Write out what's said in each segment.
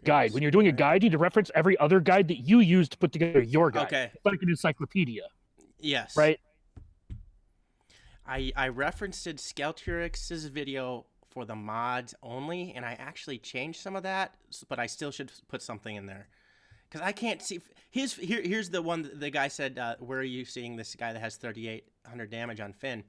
guide. When you're doing a guide, you need to reference every other guide that you used to put together your guide. Okay. It's like an encyclopedia. Yes. Right? I referenced Skelturix's video for the mods only, and I actually changed some of that, but I still should put something in there. Because I can't see... Here's the one the guy said, where are you seeing this guy that has 3,800 damage on Finn?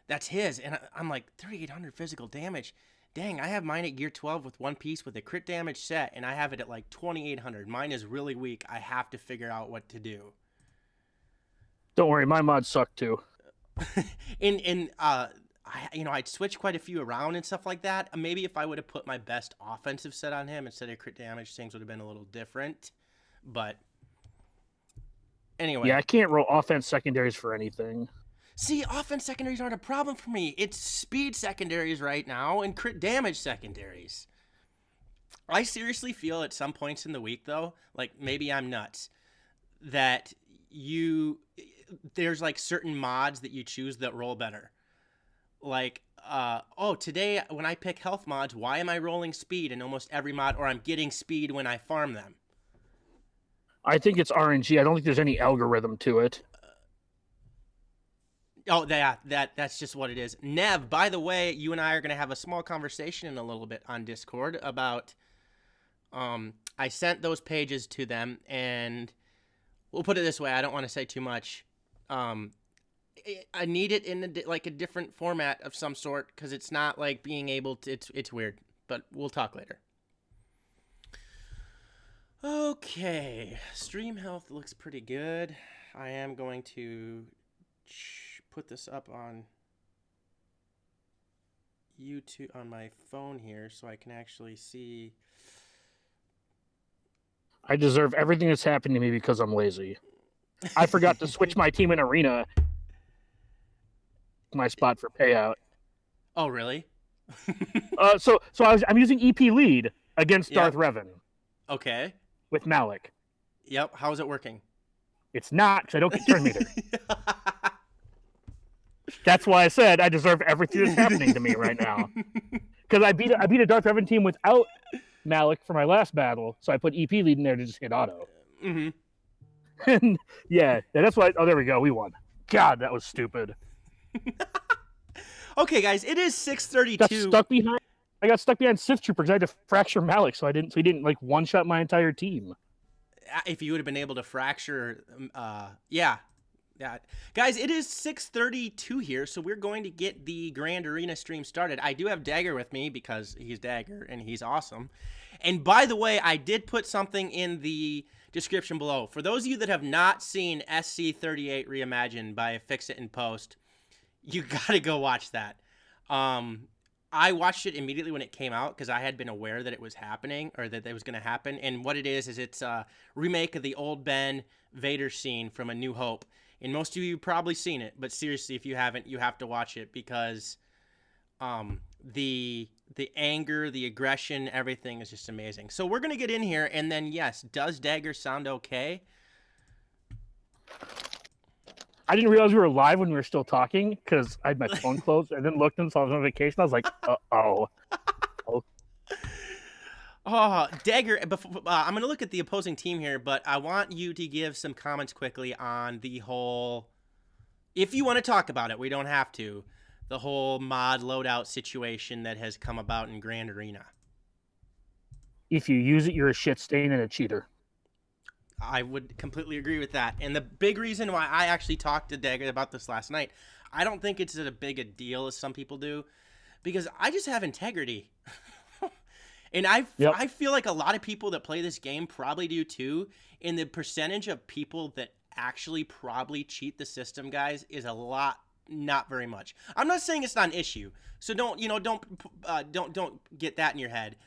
That's his, and I'm like, 3,800 physical damage? Dang, I have mine at gear 12 with one piece with a crit damage set, and I have it at like 2,800. Mine is really weak. I have to figure out what to do. Don't worry, my mods suck too. I'd switch quite a few around and stuff like that. Maybe if I would have put my best offensive set on him instead of crit damage, things would have been a little different. But anyway. Yeah, I can't roll offense secondaries for anything. See, offense secondaries aren't a problem for me. It's speed secondaries right now and crit damage secondaries. I seriously feel at some points in the week, though, like maybe I'm nuts, that there's like certain mods that you choose that roll better. Like, today when I pick health mods, why am I rolling speed in almost every mod, or I'm getting speed when I farm them? I think it's RNG. I don't think there's any algorithm to it. That's just what it is. Nev, by the way, you and I are going to have a small conversation in a little bit on Discord about, I sent those pages to them, and we'll put it this way. I don't want to say too much. I need it in a different format of some sort, because it's not like being able to, it's weird, but we'll talk later. Okay, stream health looks pretty good. I am going to put this up on YouTube on my phone here so I can actually see. I deserve everything that's happened to me because I'm lazy. I forgot to switch my team in arena. My spot for payout. Oh, really? So I'm using EP lead against Darth Revan. Okay. With Malik. Yep. How is it working? It's not, because I don't get turn meter. That's why I said I deserve everything that's happening to me right now. Because I beat a Darth Revan team without Malik for my last battle, so I put EP lead in there to just hit auto. Mm-hmm. And yeah, that's why. Oh, there we go. We won. God, that was stupid. Okay, guys, it is 6:32. I got stuck behind Sith Troopers. I had to fracture Malik, so he didn't like one shot my entire team. If you would have been able to fracture, yeah. Guys, it is 6:32 here, so we're going to get the Grand Arena stream started. I do have Dagger with me because he's Dagger and he's awesome. And by the way, I did put something in the description below. For those of you that have not seen SC38 Reimagined by FXitinpost, you gotta go watch that. I watched it immediately when it came out because I had been aware that it was happening, or that it was going to happen. And what it is it's a remake of the old Ben Vader scene from A New Hope. And most of you have probably seen it, but seriously, if you haven't, you have to watch it because the anger, the aggression, everything is just amazing. So we're going to get in here, and then, yes, does Dagger sound okay? I didn't realize we were live when we were still talking because I had my phone closed and then looked and saw the notification. I was like, uh-oh. Oh, Dagger, I'm going to look at the opposing team here, but I want you to give some comments quickly on the whole, if you want to talk about it, we don't have to, the whole mod loadout situation that has come about in Grand Arena. If you use it, you're a shit stain and a cheater. I would completely agree with that. And the big reason why I actually talked to Dagger about this last night, I don't think it's as big a deal as some people do, because I just have integrity. And I feel like a lot of people that play this game probably do too. And the percentage of people that actually probably cheat the system, guys, is a lot, not very much. I'm not saying it's not an issue. So don't get that in your head.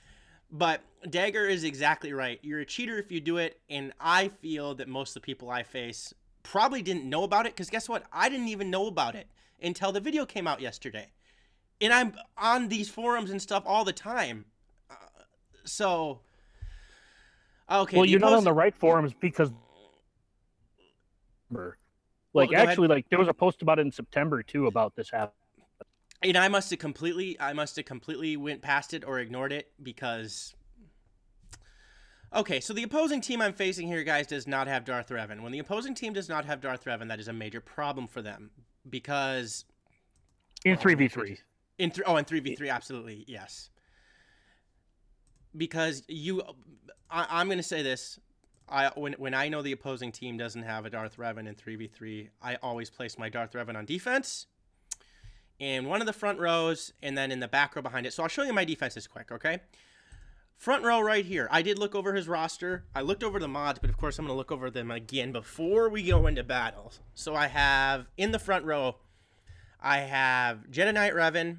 But Dagger is exactly right. You're a cheater if you do it, and I feel that most of the people I face probably didn't know about it, because guess what? I didn't even know about it until the video came out yesterday. And I'm on these forums and stuff all the time. Okay. Well, you're not on the right forums because... Like, actually, like, there was a post about it in September, too, about this happening. And I must have completely went past it or ignored it because Okay, so the opposing team I'm facing here, guys, does not have Darth Revan. When the opposing team does not have Darth Revan, that is a major problem for them because In 3v3. In 3v3, absolutely, yes. Because I'm going to say this. When I know the opposing team doesn't have a Darth Revan in 3v3, I always place my Darth Revan on defense in one of the front rows and then in the back row behind it. So I'll show you my defenses quick, okay? Front row right here. I did look over his roster. I looked over the mods, but of course I'm going to look over them again before we go into battle. So I have, in the front row, I have Jedi Knight Revan.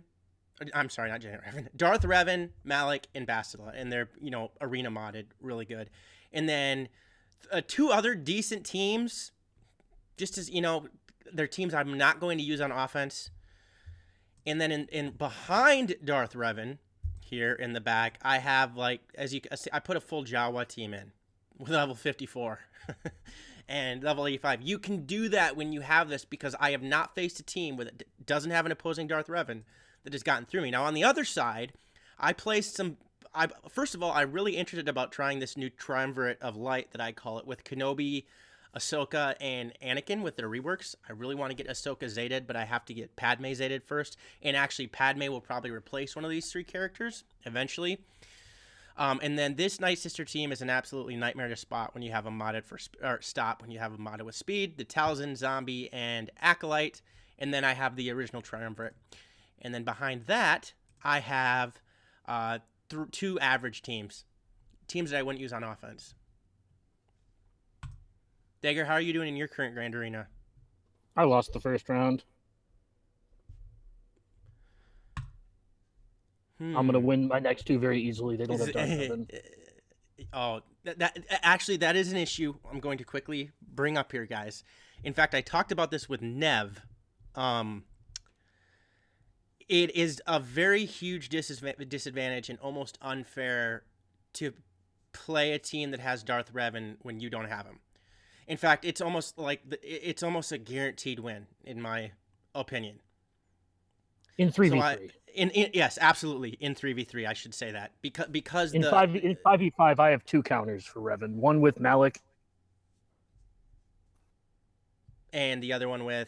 I'm sorry, not Jedi Knight Revan. Darth Revan, Malik, and Bastila. And they're, arena modded really good. And then two other decent teams, just as, they're teams I'm not going to use on offense. And then in behind Darth Revan, here in the back, I have, I put a full Jawa team in with level 54 and level 85. You can do that when you have this because I have not faced a team that doesn't have an opposing Darth Revan that has gotten through me. Now, on the other side, I placed some... First of all, I'm really interested about trying this new triumvirate of light that I call it with Kenobi, Ahsoka, and Anakin with their reworks. I really want to get Ahsoka Zated, but I have to get Padme Zated first. And actually, Padme will probably replace one of these three characters eventually. And then this Night Sister team is an absolutely nightmare to spot when you have a modded when you have a modded with speed, the Talzin, Zombie, and Acolyte. And then I have the original triumvirate. And then behind that, I have two average teams that I wouldn't use on offense. Dagger, how are you doing in your current Grand Arena? I lost the first round. I'm going to win my next two very easily. They don't have Darth Revan. That is an issue I'm going to quickly bring up here, guys. In fact, I talked about this with Nev. It is a very huge disadvantage and almost unfair to play a team that has Darth Revan when you don't have him. In fact, it's almost a guaranteed win, in my opinion. In 3v3. Yes, absolutely. In 3v3, I should say that. Because in 5v5, I have two counters for Revan. One with Malik. And the other one with...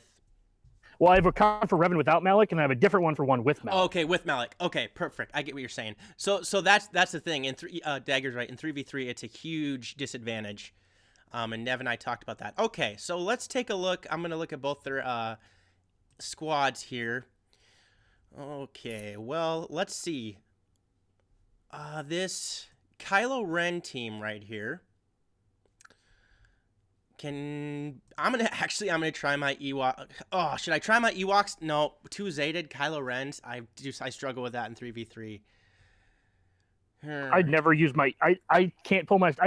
Well, I have a counter for Revan without Malik, and I have a different one for one with Malik. Okay, with Malik. Okay, perfect. I get what you're saying. So that's the thing. Dagger's right. In 3v3, it's a huge disadvantage. And Nev and I talked about that. Okay, so let's take a look. I'm going to look at both their squads here. Okay, well, let's see. This Kylo Ren team right here. I'm gonna try my Ewok. Oh, should I try my Ewoks? No, two Zated Kylo Rens. I struggle with that in 3v3. I'd never use my... I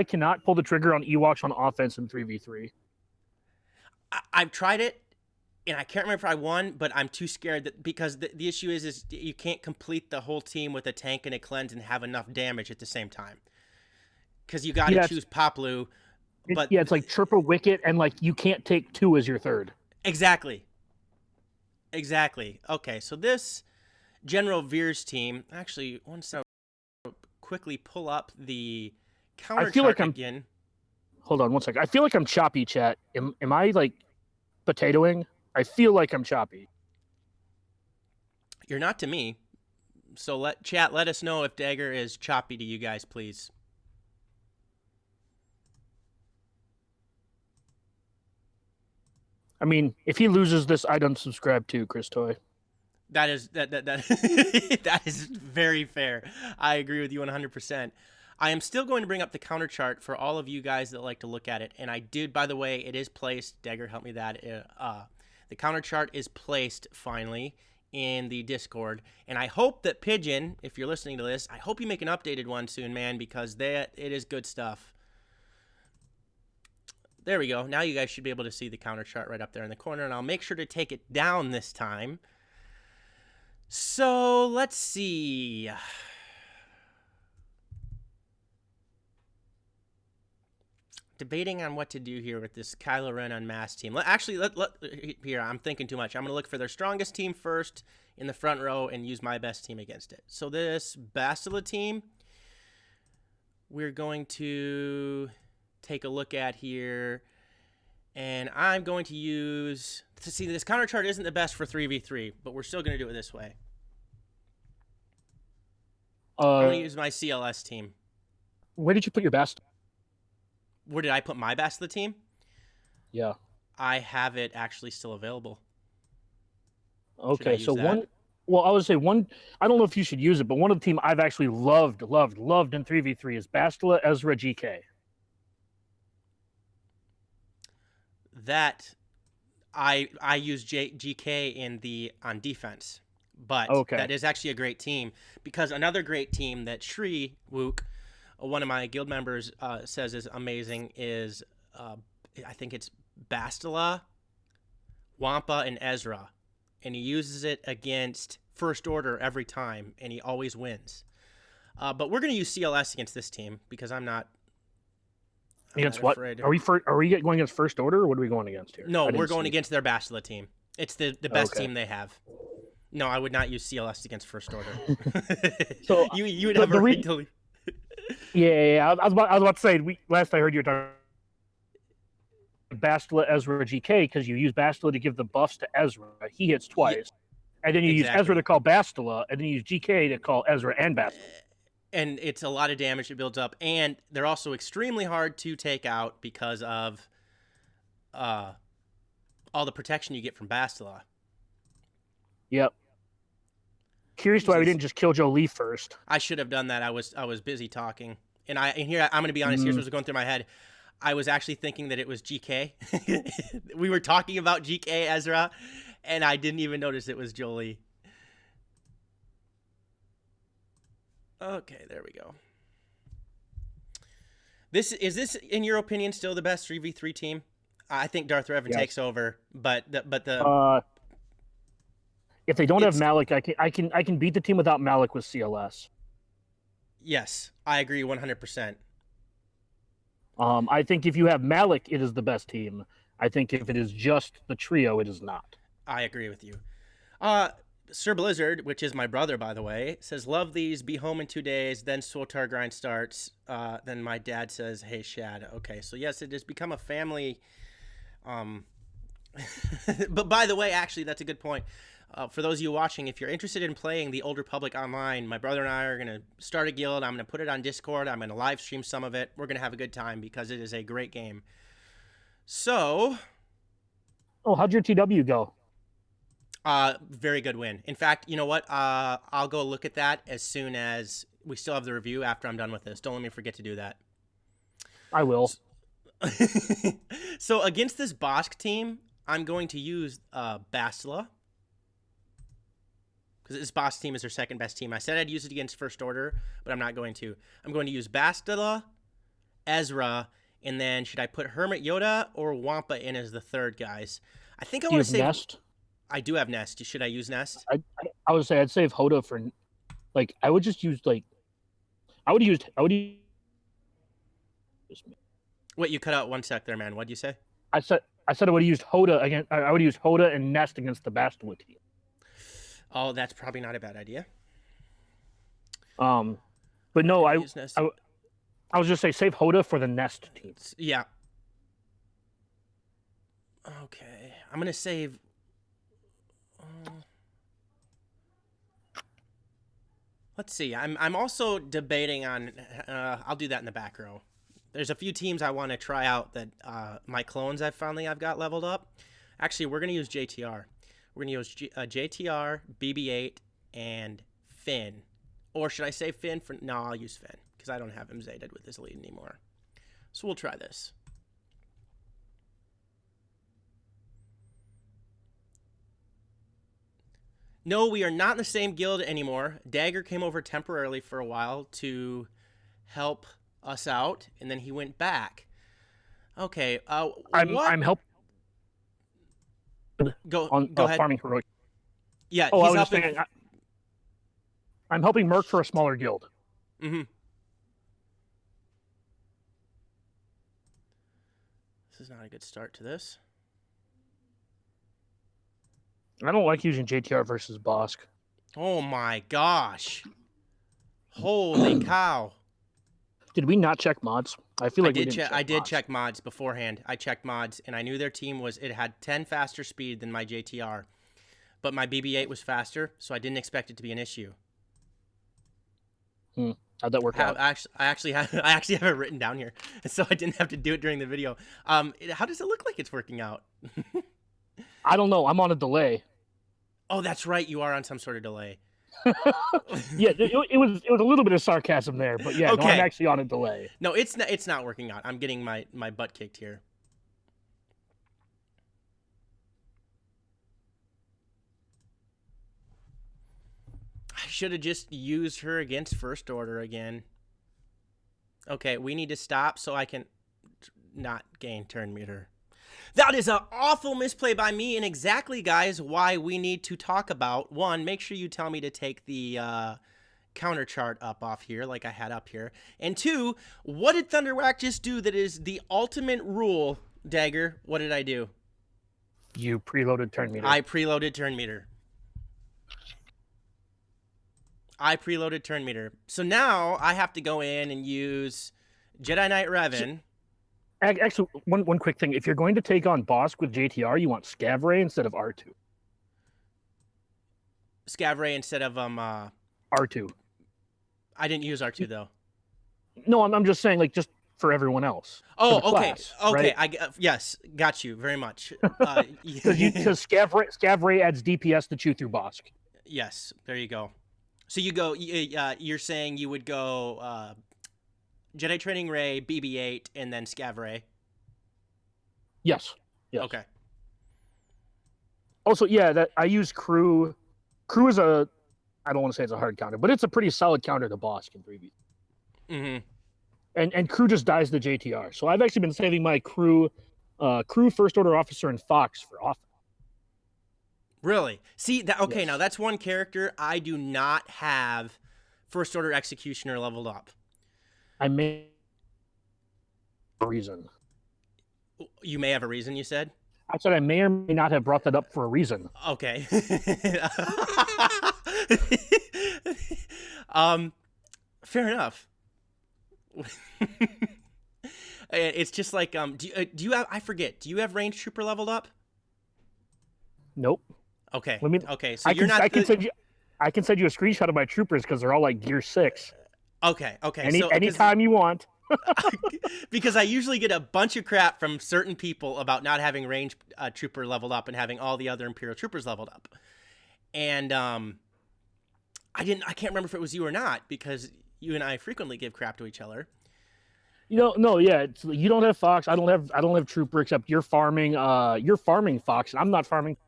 cannot pull the trigger on Ewoks on offense in 3v3. I've tried it, and I can't remember if I won, but I'm too scared because the issue is you can't complete the whole team with a tank and a cleanse and have enough damage at the same time. Because you got to choose Poplu. But it's like triple wicket, and you can't take two as your third. Exactly. Okay, so this General Veer's team, actually, once I quickly pull up the counter chart again. Hold on one second. I feel like I'm choppy, chat. Am I potatoing? I feel like I'm choppy. You're not to me. So let us know if Dagger is choppy to you guys, please. I mean, if he loses this, I'd unsubscribe too, Chris Toy. That is that is very fair. I agree with you 100%. I am still going to bring up the counter chart for all of you guys that like to look at it. And I did, by the way, it is placed. Dagger, help me that. The counter chart is placed finally in the Discord. And I hope that Pigeon, if you're listening to this, I hope you make an updated one soon, man, because it is good stuff. There we go. Now you guys should be able to see the counter chart right up there in the corner, and I'll make sure to take it down this time. So let's see. Debating on what to do here with this Kylo Ren unmasked team. Here, I'm thinking too much. I'm going to look for their strongest team first in the front row and use my best team against it. So this Bastila team, we're going to take a look at here. And I'm going to use... To see, this counter chart isn't the best for 3v3, but we're still going to do it this way. I'm going to use my CLS team. Where did you put your best? Where did I put my best of the team? Yeah. I have it actually still available. Okay, so one... Well, I would say one... I don't know if you should use it, but one of the team I've actually loved in 3v3 is Bastila, Ezra, GK. That... I use GK on defense, but that is actually a great team, because another great team that Shri Wook, one of my guild members, says is amazing is I think it's Bastila, Wampa, and Ezra, and he uses it against First Order every time, and he always wins. But we're going to use CLS against this team because I'm not. Against what? Are we going against First Order, or what are we going against here? No, we're going against their Bastila team. It's the best team they have. No, I would not use CLS against First Order. So you would have a right to... Yeah. I was about to say, last I heard you were talking Bastila, Ezra, GK, because you use Bastila to give the buffs to Ezra. He hits twice. And then you use Ezra to call Bastila, and then you use GK to call Ezra and Bastila. And it's a lot of damage that builds up, and they're also extremely hard to take out because of all the protection you get from Bastila. Yep. Curious why we didn't just kill Jolie first. I should have done that. I was busy talking, and here I'm going to be honest. Here's what's going through my head. I was actually thinking that it was GK. We were talking about GK Ezra, and I didn't even notice it was Jolie. Okay, there we go. Is this, in your opinion, still the best 3v3 team? I think Darth Revan takes over, but if they don't have Malik, I can beat the team without Malik with CLS. Yes, I agree 100%. I think if you have Malik, it is the best team. I think if it is just the trio, it is not. I agree with you. Sir Blizzard, which is my brother, by the way, says, love these, be home in 2 days, then Sotar grind starts. Then my dad says, hey, Shad. Okay, so yes, it has become a family. But by the way, actually, that's a good point. For those of you watching, if you're interested in playing the Old Republic online, my brother and I are going to start a guild. I'm going to put it on Discord. I'm going to live stream some of it. We're going to have a good time because it is a great game. So. Oh, how'd your TW go? Very good win. In fact, you know what? I'll go look at that as soon as we still have the review after I'm done with this. Don't let me forget to do that. I will. So against this Bosk team, I'm going to use Bastila. Because this Bosk team is their second best team. I said I'd use it against First Order, but I'm not going to. I'm going to use Bastila, Ezra, and then should I put Hermit Yoda or Wampa in as the third, guys? I think I want to save... Nest? I do have Nest. Should I use Nest? I would say I'd save Hoda for, I would just use, I would use... Wait, you cut out 1 sec there, man. What'd you say? I said I would have used Hoda against... I would use Hoda and Nest against the Bastila team. Oh, that's probably not a bad idea. But no, I was just say save Hoda for the Nest team. Yeah. Okay, I'm gonna save. Let's see. I'm also debating on. I'll do that in the back row. There's a few teams I want to try out that my clones I've got leveled up. Actually, we're gonna use JTR. We're going to use JTR, BB-8, and Finn. Or should I say Finn? No, I'll use Finn, because I don't have him Zated with his lead anymore. So we'll try this. No, we are not in the same guild anymore. Dagger came over temporarily for a while to help us out, and then he went back. Okay, I'm helping. Go ahead. Farming heroic. Yeah, he's helping. I'm helping Merc for a smaller guild. Mm-hmm. This is not a good start to this. I don't like using JTR versus Bosk. Oh my gosh. Holy cow. Did we not check mods? I feel like we didn't check I did mods. check mods beforehand. I checked mods, and I knew their team it had 10 faster speed than my JTR, but my BB-8 was faster, so I didn't expect it to be an issue. How'd that work out? I actually have it written down here, so I didn't have to do it during the video. How does it look like it's working out? I don't know. I'm on a delay. Oh, that's right. You are on some sort of delay. Yeah, it was a little bit of sarcasm there, but yeah, Okay. no, I'm actually on a delay. No, it's not working out. I'm getting my butt kicked here. I should have just used her against First Order again. Okay, we need to stop so I can not gain turn meter. That is an awful misplay by me, and exactly, guys, why we need to talk about. One, make sure you tell me to take the counter chart up off here like I had up here. And two, what did Thunderwack just do that is the ultimate rule, Dagger? What did I do? You preloaded turn meter. I preloaded turn meter. So now I have to go in and use Jedi Knight Revan. Actually, one quick thing. If you're going to take on Bosk with JTR, you want Scavray instead of R2. Scavray instead of R2. I didn't use R2 though. No, I'm just saying, like, just for everyone else. Oh, for the okay, class, okay. right? Yes, got you very much. Because Scavray adds DPS to chew through Bosk. Yes, there you go. So you go. You're saying you would go Jedi Training Ray, BB-8, and then Scavray. Yes. Okay. Also, yeah, that I use Crew. Crew is I don't want to say it's a hard counter, but it's a pretty solid counter to Bosk in 3v. Mm-hmm. And Crew just dies the JTR. So I've actually been saving my Crew, First Order Officer, and Fox for off. Really? See that? Okay, Yes. now that's one character I do not have First Order Executioner leveled up. I may a reason. You may have a reason. You said. I said I may or may not have brought that up for a reason. Okay. Fair enough. It's just like do you have? I forget. Do you have Range Trooper leveled up? Nope. Okay. Let me. Okay. So I can send you. I can send you a screenshot of my troopers because they're all like Gear 6. Okay. Okay. Anytime you want. Because I usually get a bunch of crap from certain people about not having Range Trooper leveled up and having all the other Imperial Troopers leveled up, and I can't remember if it was you or not because you and I frequently give crap to each other. No, yeah. You don't have Fox. I don't have Trooper except you're farming. You're farming Fox, and I'm not farming.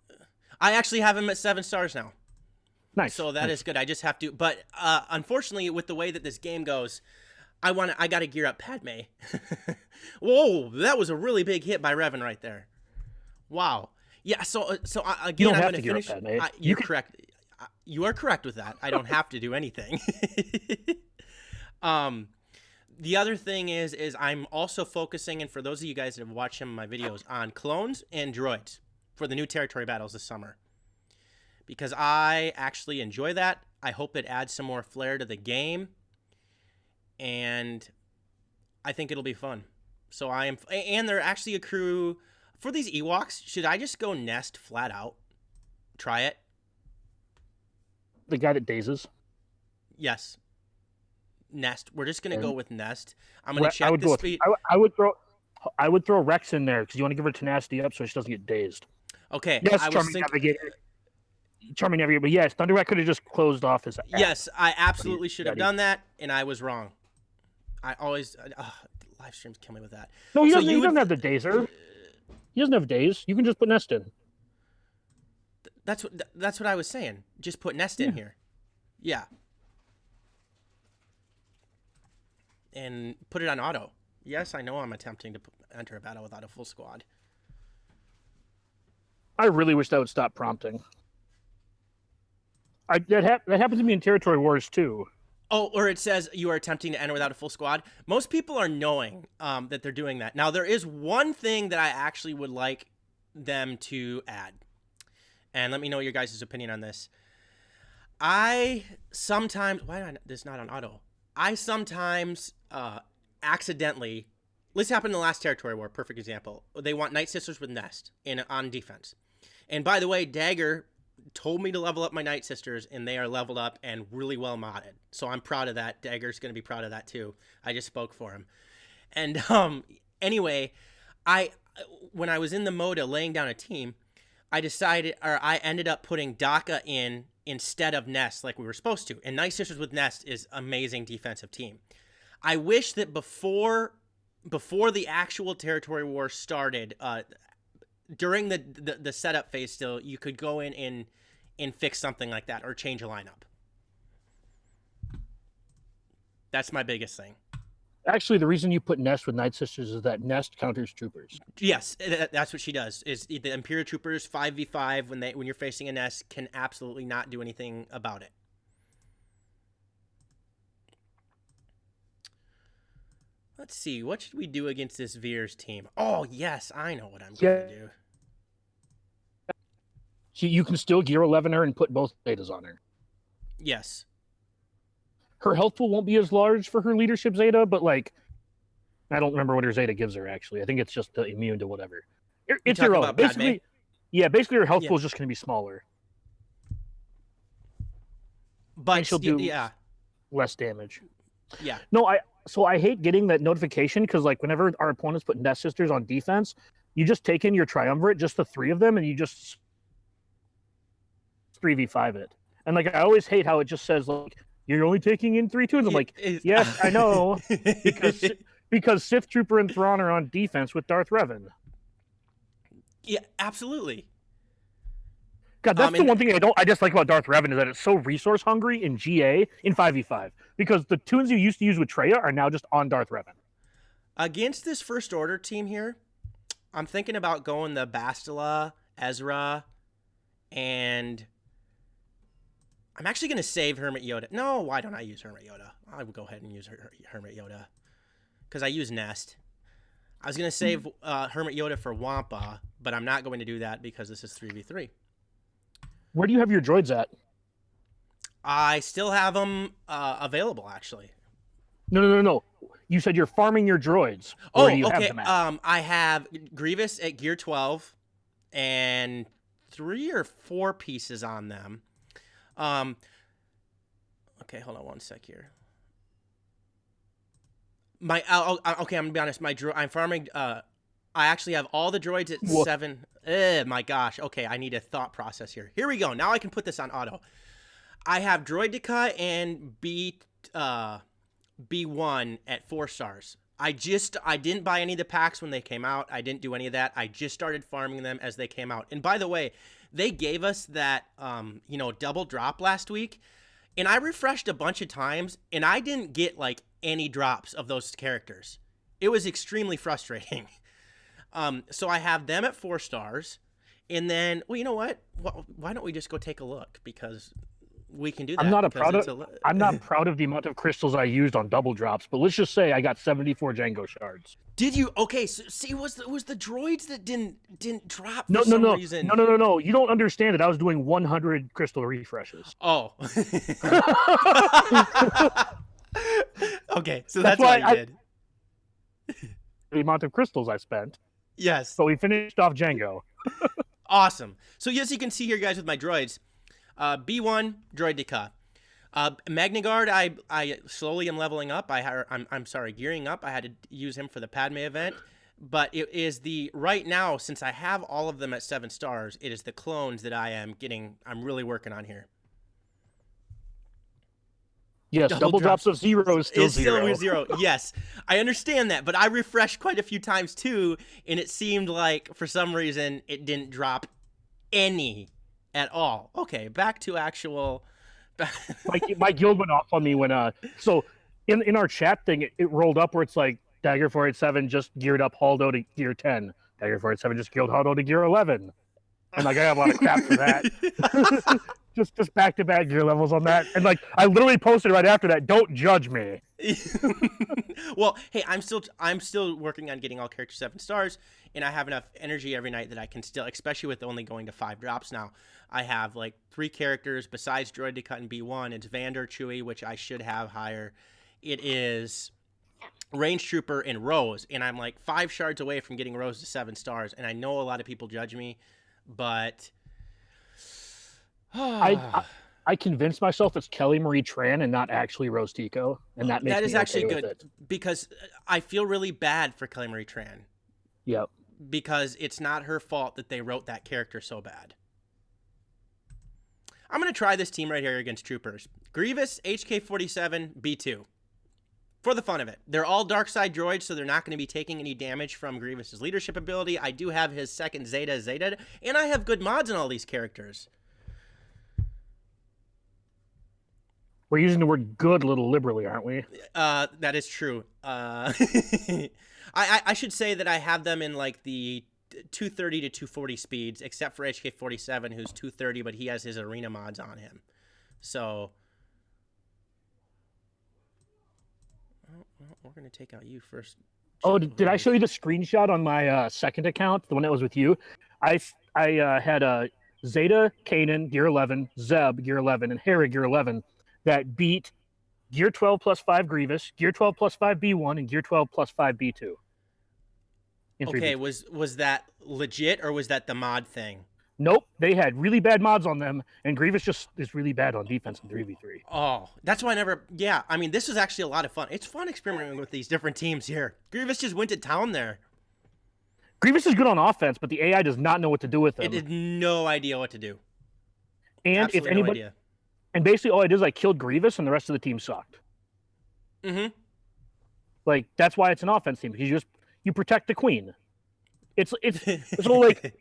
I actually have him at 7 stars now. Nice. So that is good. I just have to, but unfortunately, with the way that this game goes, I got to gear up Padme. Whoa, that was a really big hit by Revan right there. Wow. Yeah. So again, I'm going to finish. You're correct. You are correct with that. I don't have to do anything. The other thing is I'm also focusing, and for those of you guys that have watched some of my videos, on clones and droids for the new territory battles this summer. Because I actually enjoy that. I hope it adds some more flair to the game. And I think it'll be fun. So and they're actually a crew for these Ewoks. Should I just go Nest flat out? Try it? The guy that dazes. Yes. Nest. We're just going to go with Nest. I'm going to check the speed. I would throw Rex in there because you want to give her tenacity up so she doesn't get dazed. Okay. Yes, Charming Navigator. But yes, Thunderwack could have just closed off his app. Yes, I absolutely should have done that, and I was wrong. I always live streams kill me with that. No, he doesn't have the dazer. He doesn't have daze. You can just put Nest in. That's what I was saying. Just put Nest in here. Yeah. And put it on auto. Yes, I know I'm attempting to enter a battle without a full squad. I really wish that would stop prompting. That happens to me in Territory Wars too. Oh, or it says you are attempting to enter without a full squad. Most people are knowing that they're doing that. Now, there is one thing that I actually would like them to add. And let me know your guys' opinion on this. I sometimes... Why is this not on auto? I sometimes accidentally, this happened in the last territory war, perfect example. They want Night Sisters with Nest on defense. And by the way, Dagger told me to level up my Night Sisters, and they are leveled up and really well modded. So I'm proud of that. Dagger's going to be proud of that too. I just spoke for him. And anyway, when I was in the mode of laying down a team, I ended up putting Daka in instead of Nest like we were supposed to. And Night Sisters with Nest is amazing defensive team. I wish that before the actual territory war started, during the setup phase still, you could go in and fix something like that or change a lineup. That's my biggest thing. Actually, the reason you put Nest with Night Sisters is that Nest counters troopers. Yes, that's what she does. Is the Imperial troopers 5v5 when you're facing a Nest can absolutely not do anything about it. Let's see, what should we do against this Veers team? Oh yes, I know what I'm going to do. You can still gear 11 her and put both Zetas on her. Yes. Her health pool won't be as large for her leadership Zeta, but like, I don't remember what her Zeta gives her actually. I think it's just immune to whatever. It's irrelevant. Basically, basically her health pool is just going to be smaller. But and she'll do less damage. Yeah. No, I hate getting that notification because like whenever our opponents put Nest Sisters on defense, you just take in your triumvirate, just the 3 of them, and you just 3v5 it. And like I always hate how it just says like you're only taking in 3 tunes. I'm like, yes, I know, because Sith Trooper and Thrawn are on defense with Darth Revan. Yeah, absolutely. God, that's the one thing I dislike about Darth Revan is that it's so resource hungry in GA in 5v5 because the tunes you used to use with Traya are now just on Darth Revan. Against this First Order team here, I'm thinking about going the Bastila, Ezra, and I'm actually going to save Hermit Yoda. No, why don't I use Hermit Yoda? I would go ahead and use Hermit Yoda because I use Nest. I was going to save Hermit Yoda for Wampa, but I'm not going to do that because this is 3v3. Where do you have your droids at? I still have them available, actually. No. You said you're farming your droids. Where do you have them at? I have Grievous at gear 12 and 3 or 4 pieces on them. Okay, hold on one sec here. Okay, I'm gonna be honest. I'm farming. I actually have all the droids at 7. My gosh. Okay, I need a thought process here. Here we go. Now I can put this on auto. I have Droidica and B1 at 4 stars. I didn't buy any of the packs when they came out. I didn't do any of that. I just started farming them as they came out. And by the way, they gave us that double drop last week, and I refreshed a bunch of times, and I didn't get like any drops of those characters. It was extremely frustrating. So I have them at 4 stars, and then, well, you know what? Why don't we just go take a look? Because we can do that. I'm not proud of the amount of crystals I used on double drops, but let's just say I got 74 Django shards. Did you? Okay, so see, it was the droids that didn't drop for no, some reason. No. You don't understand it. I was doing 100 crystal refreshes. Oh. Okay, so that's why you did. The amount of crystals I spent. Yes. So we finished off Django. Awesome. So yes, you can see here, guys, with my droids. B1 Droidica. Magnagard, I slowly am leveling up. I'm gearing up. I had to use him for the Padme event, but it is right now, since I have all of them at 7 stars, it is the clones that I'm really working on here. Yes, double drops of 0 is still 0. Still 0. Yes, I understand that, but I refreshed quite a few times too, and it seemed like for some reason it didn't drop any at all. Okay, back to actual. my guild went off on me when so in our chat thing it rolled up where it's like Dagger 487 just geared up Haldo to gear 10. Dagger 487 just killed Haldo to gear 11. And like I got a lot of crap for that. just back-to-back gear levels on that. And like I literally posted right after that, don't judge me. Well, hey, I'm still working on getting all characters 7 stars, and I have enough energy every night that I can still, especially with only going to 5 drops now. I have like 3 characters besides Droidica and B1. It's Vander, Chewie, which I should have higher. It is Range Trooper, and Rose, and I'm like 5 shards away from getting Rose to 7 stars. And I know a lot of people judge me, but I convinced myself it's Kelly Marie Tran and not actually Rose Tico, and that makes that is me actually okay good with it. because I feel really bad for Kelly Marie Tran Yep. because it's not her fault that they wrote that character so bad. I'm going to try this team right here against Troopers. Grievous, HK-47, B2. For the fun of it. They're all dark side droids, so they're not going to be taking any damage from Grievous's leadership ability. I do have his second Zeta, and I have good mods on all these characters. We're using the word good a little liberally, aren't we? That is true. I should say that I have them in like the 230 to 240 speeds, except for HK-47, who's 230, but he has his arena mods on him. So, well, we're going to take out you first. Oh, did I show you the screenshot on my second account, the one that was with you? I had a Zeta, Kanan, Gear 11, Zeb, Gear 11, and Hera, Gear 11, that beat Gear 12 plus 5 Grievous, Gear 12 plus 5 B1, and Gear 12 plus 5 B2. Okay, was that legit, or was that the mod thing? Nope, they had really bad mods on them, and Grievous just is really bad on defense in 3v3. Oh, that's why I never... Yeah, I mean, this was actually a lot of fun. It's fun experimenting with these different teams here. Grievous just went to town there. Grievous is good on offense, but the AI does not know what to do with him. It had no idea what to do. And Absolutely if anybody... no idea. And basically all I did is I killed Grievous, and the rest of the team sucked. Mm-hmm. Like, that's why it's an offense team, because you protect the queen. It's all like...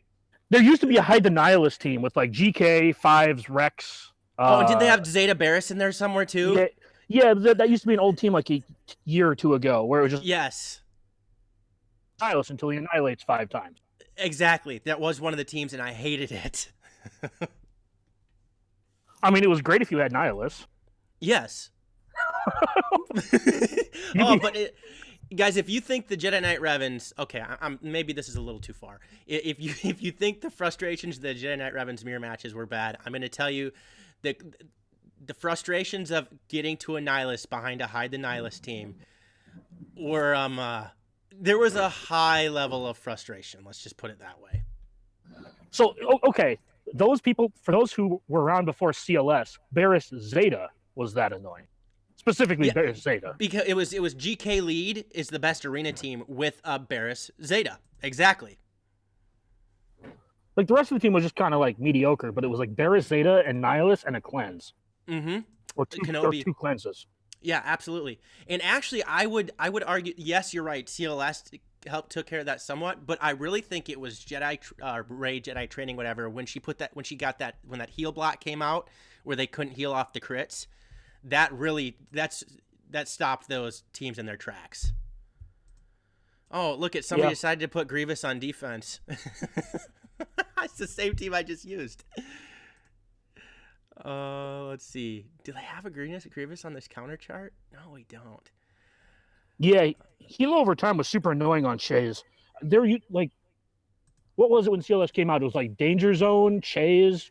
There used to be a Hide the Nihilist team with like GK, Fives, Rex. Oh, and did they have Zeta Barris in there somewhere too? Yeah, that used to be an old team like a year or two ago where it was just yes, Nihilist until he annihilates 5 times. Exactly. That was one of the teams, and I hated it. I mean, it was great if you had Nihilist. Yes. Guys, if you think the Jedi Knight Revens, okay, maybe this is a little too far. If you think the frustrations of the Jedi Knight Revens mirror matches were bad, I'm going to tell you that the frustrations of getting to a Nihilist behind a Hide the Nihilist team were there was a high level of frustration. Let's just put it that way. So okay, those people, for those who were around before CLS, Barris Zeta was that annoying. Specifically, Barris Zeta. Because it was GK Lead is the best arena team with Barris Zeta. Exactly. Like, the rest of the team was just kind of, like, mediocre, but it was, like, Barris Zeta and Nihilus and a cleanse. Mm-hmm. Or two cleanses. Yeah, absolutely. And actually, I would argue, yes, you're right, CLS took care of that somewhat, but I really think it was Rey Jedi Training, whatever, when that heal block came out, where they couldn't heal off the crits. That stopped those teams in their tracks. Oh, look at somebody decided to put Grievous on defense. It's the same team I just used. Let's see. Do they have a Grievous on this counter chart? No, we don't. Yeah, heal over time was super annoying on Shays. There, like, what was it when CLS came out? It was like Danger Zone, Shays.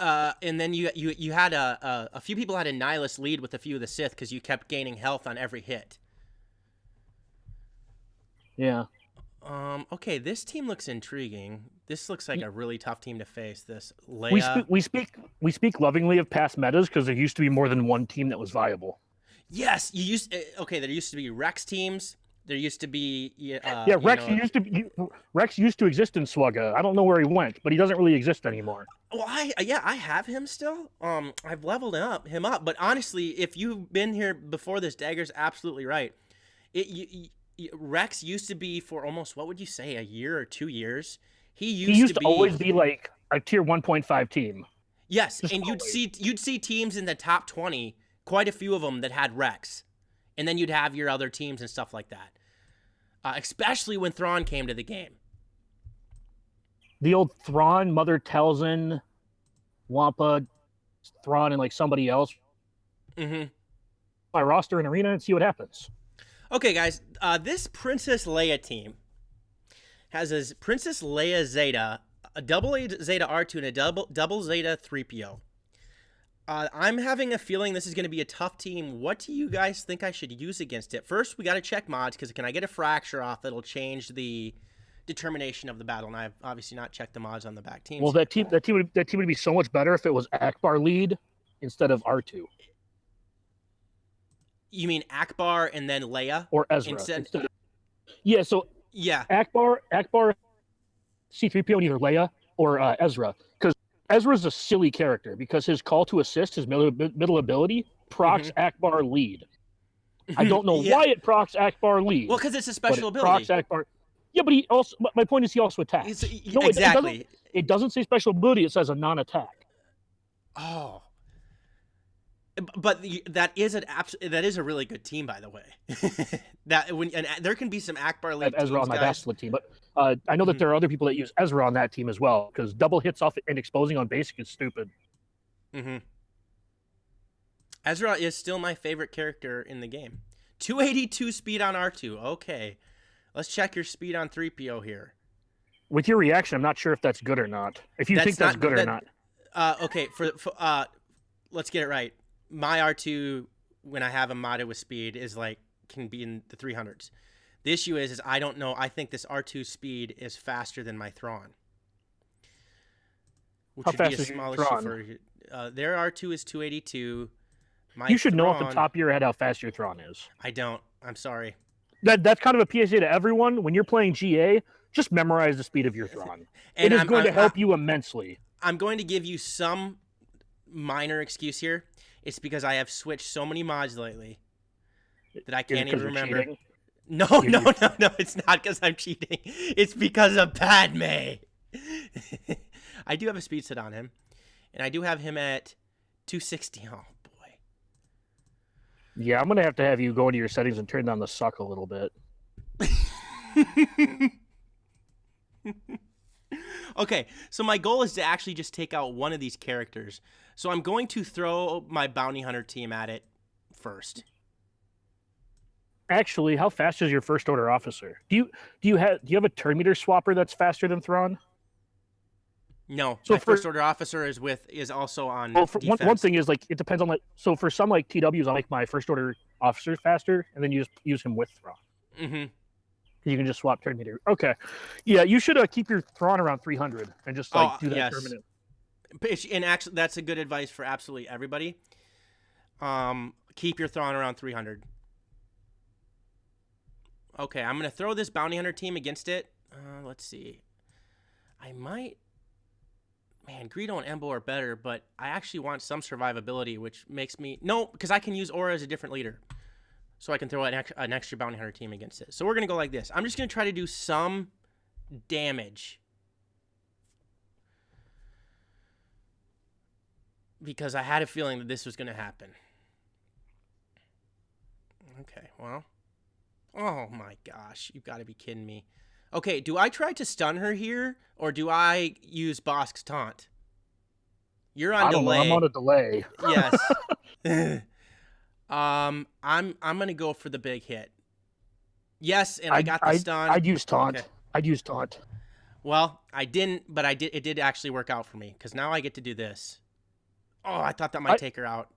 And then you had a few people had a Nihilist lead with a few of the Sith because you kept gaining health on every hit. Yeah. Okay, this team looks intriguing. This looks like a really tough team to face. This Leia. We speak lovingly of past metas because there used to be more than one team that was viable. Yes, there used to be Rex teams. There used to be Rex used to exist in Swugga. I don't know where he went, but he doesn't really exist anymore. Well, I have him still. I've leveled him up. But honestly, if you've been here before this, Dagger's absolutely right. Rex used to be for almost, what would you say, a year or 2 years. He used to always be like a tier 1.5 team. Yes, and you'd see teams in the top 20, quite a few of them that had Rex, and then you'd have your other teams and stuff like that. Especially when Thrawn came to the game. The old Thrawn, Mother Telzin, Wampa, Thrawn, and like somebody else. Mm-hmm. My roster and arena and see what happens. Okay, guys, this Princess Leia team has a Princess Leia Zeta, a double Zeta R2, and a double Zeta 3PO. I'm having a feeling this is going to be a tough team. What do you guys think I should use against it? First, we got to check mods, because can I get a fracture off that'll change the determination of the battle? And I've obviously not checked the mods on the back teams. Well, that team would be so much better if it was Akbar lead instead of R2. You mean Akbar and then Leia? Or Ezra. Yeah, so yeah. Akbar, C-3PO, and either Leia or Ezra. Because Ezra's a silly character because his call to assist, his middle ability, procs Akbar lead. I don't know why it procs Akbar lead. Well, because it's a special ability. Procs Akbar. Yeah, but he also. My point is, he also attacks. No, exactly. It doesn't say special ability. It says a non-attack. Oh. But that is a really good team, by the way. There can be some Akbar lead teams, Ezra on my guys. Bastila team, but I know that there are other people that use Ezra on that team as well, because double hits off and exposing on basic is stupid. Ezra is still my favorite character in the game. 282 speed on R2. Okay, let's check your speed on 3PO here. With your reaction, I'm not sure if that's good or not. If you think that's good or not. Okay, let's get it right. My R2, when I have him modded with speed, is can be in the 300s. The issue is I don't know. I think this R2 speed is faster than my Thrawn. How fast is your Thrawn? Their R2 is 282. You should know off the top of your head how fast your Thrawn is. I don't. I'm sorry. That's kind of a PSA to everyone. When you're playing GA, just memorize the speed of your Thrawn. It is going to help you immensely. I'm going to give you some minor excuse here. It's because I have switched so many mods lately that I can't even remember. No, it's not because I'm cheating. It's because of Padme. I do have a speed set on him, and I do have him at 260. Oh, boy. Yeah, I'm going to have you go into your settings and turn down the suck a little bit. Okay, so my goal is to actually just take out one of these characters. So I'm going to throw my bounty hunter team at it first. Actually, how fast is your first order officer? Do you have a turn meter swapper that's faster than Thrawn? No, so my first order officer is also on. Well, one thing is it depends on so for some TWs, I like my first order officer faster, and then you just use him with Thrawn. You can just swap turn meter. Okay, yeah, you should keep your Thrawn around 300 and just do that permanent. And actually, that's a good advice for absolutely everybody. Keep your Thrawn around 300. Okay, I'm going to throw this bounty hunter team against it. Let's see. I might... Man, Greedo and Embo are better, but I actually want some survivability, which makes me... No, because I can use Aura as a different leader. So I can throw an extra bounty hunter team against it. So we're going to go like this. I'm just going to try to do some damage. Because I had a feeling that this was going to happen. Okay, well... Oh my gosh, you've got to be kidding me. Okay, do I try to stun her here, or do I use Bosk's taunt? You're on delay. I'm on a delay. Yes. I'm gonna go for the big hit. Yes, and I got the stun. I'd use taunt. Okay. I'd use taunt. Well, I didn't, but I did. It did actually work out for me because now I get to do this. Oh, I thought that might take her out.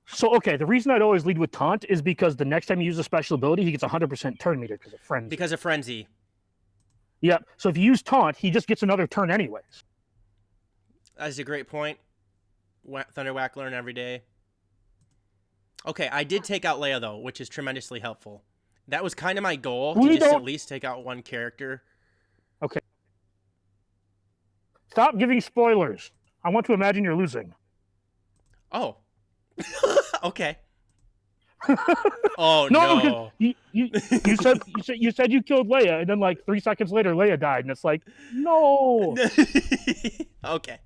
So, okay, the reason I'd always lead with taunt is because the next time you use a special ability, he gets 100% turn meter because of frenzy. Because of frenzy. Yep. So if you use taunt, he just gets another turn anyways. That's a great point. Thunder Wack learn every day. Okay, I did take out Leia, though, which is tremendously helpful. That was kind of my goal, to just at least take out one character. Okay. Stop giving spoilers. I want to imagine you're losing. Oh. Okay. Oh no! You said you killed Leia, and then 3 seconds later, Leia died, and it's no. Okay.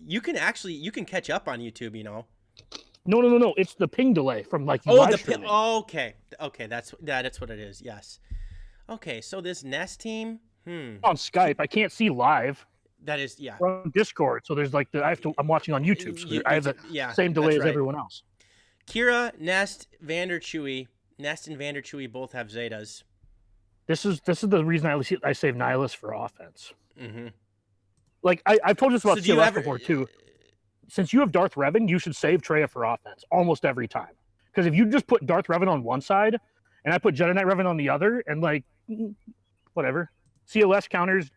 You can catch up on YouTube, No. It's the ping delay from streaming. Okay, that's what it is. Yes. Okay, so this Nest team. On Skype, I can't see live. That is, yeah. We're on Discord, so there's I'm watching on YouTube, so I have the same delay as everyone else. Kira, Nest, Vander Chewie. Nest and Vander Chewie both have Zetas. This is the reason I save Nihilus for offense. like I've told you this about So do you CLS ever? before too. Since you have Darth Revan, you should save Traya for offense almost every time. Because if you just put Darth Revan on one side and I put Jedi Knight Revan on the other, and like whatever, CLS counters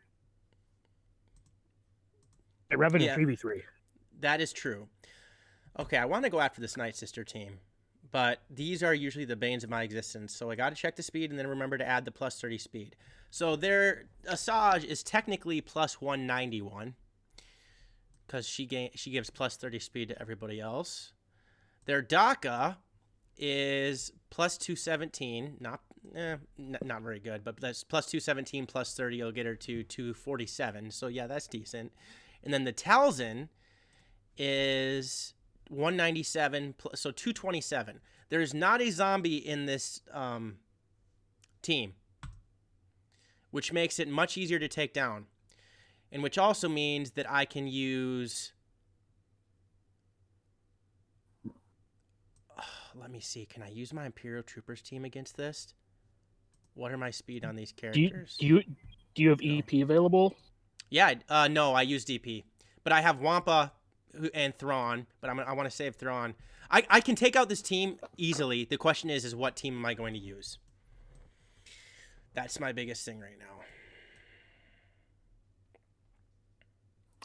Revan Yeah, in 3v3. that is true. Okay, I want to go after this Night Sister team, but these are usually the banes of my existence. So I got to check the speed and then remember to add the plus 30 speed. So their Asajj is technically plus 191 because she gives plus 30 speed to everybody else. Their Daka is plus 217, not very good, but that's plus 217 plus 30 will get her to 247. So yeah, that's decent. And then the Talzin is 197, so 227. There's not a zombie in this team, which makes it much easier to take down, and which also means that I can use... let me see. Can I use my Imperial Troopers team against this? What are my speed on these characters? Do you have EP available? Yeah, no, I use DP. But I have Wampa and Thrawn, but I want to save Thrawn. I can take out this team easily. The question is what team am I going to use? That's my biggest thing right now.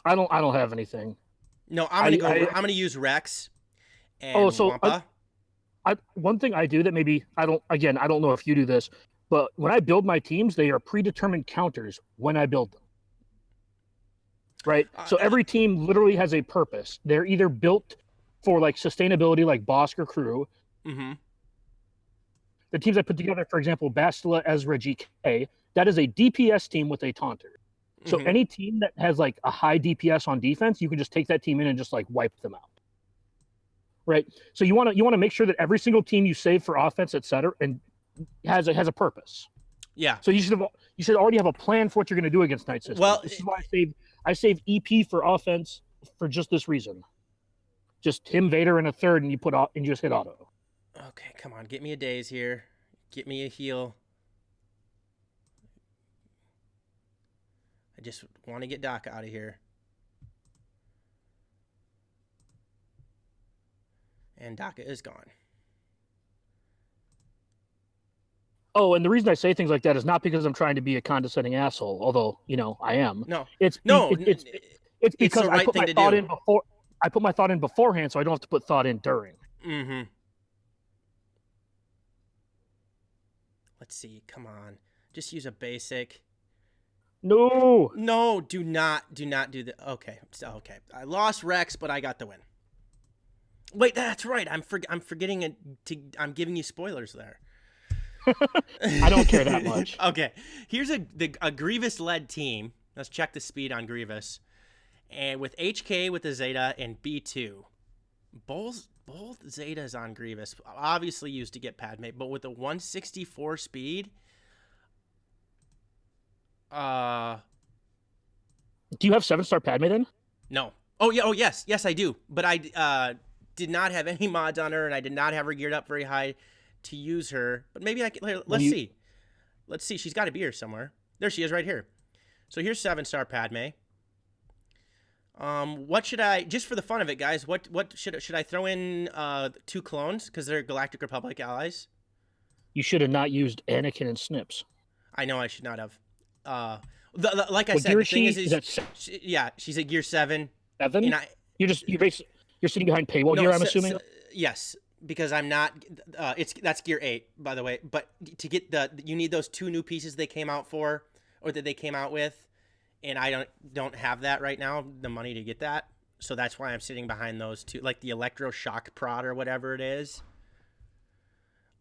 I don't have anything. No, I'm gonna use Rex and Wampa. One thing I do that maybe I don't know if you do this, but when I build my teams, they are predetermined counters when I build them. Right? So every team literally has a purpose. They're either built for like sustainability, like Bosk or Crew. Mm-hmm. The teams I put together, for example, Bastila, Ezra, GK, that is a DPS team with a taunter. So any team that has like a high DPS on defense, you can just take that team in and just like wipe them out. Right? So you want to make sure that every single team you save for offense, etc., and has a purpose. Yeah. So you should already have a plan for what you're going to do against Night Systems. Well, this is why I save EP for offense for just this reason. Just him, Vader, and a third, and you just hit auto. Okay, come on, get me a daze here. Get me a heal. I just want to get Doc out of here. And Daka is gone. Oh, and the reason I say things like that is not because I'm trying to be a condescending asshole, although I am. No, it's because I put my thought in before. I put my thought in beforehand, so I don't have to put thought in during. Mm-hmm. Let's see. Come on, just use a basic. No, do not do the. Okay. I lost Rex, but I got the win. Wait, that's right. I'm forgetting it. I'm giving you spoilers there. I don't care that much. Okay, here's a Grievous-led team. Let's check the speed on Grievous, and with HK with the Zeta and B2, both Zetas on Grievous, obviously used to get Padme, but with a 164 speed. Do you have 7-star Padme then? No. Oh yeah. Oh yes, I do. But I did not have any mods on her, and I did not have her geared up very high to use her. But maybe I can. Let's see. Let's see. She's got to be here somewhere. There she is, right here. So here's 7-star Padme. What should I, just for the fun of it, guys? What should I throw in? 2 clones because they're Galactic Republic allies. You should have not used Anakin and Snips. I know I should not have. Like I said, the thing is she's at gear 7. 7? And you're sitting behind paywall gear, I'm assuming. Yes, because I'm not. That's gear 8, by the way. But to get you need those 2 new pieces they came out for, or that they came out with, and I don't have that right now. The money to get that, so that's why I'm sitting behind those 2, like the electroshock prod or whatever it is.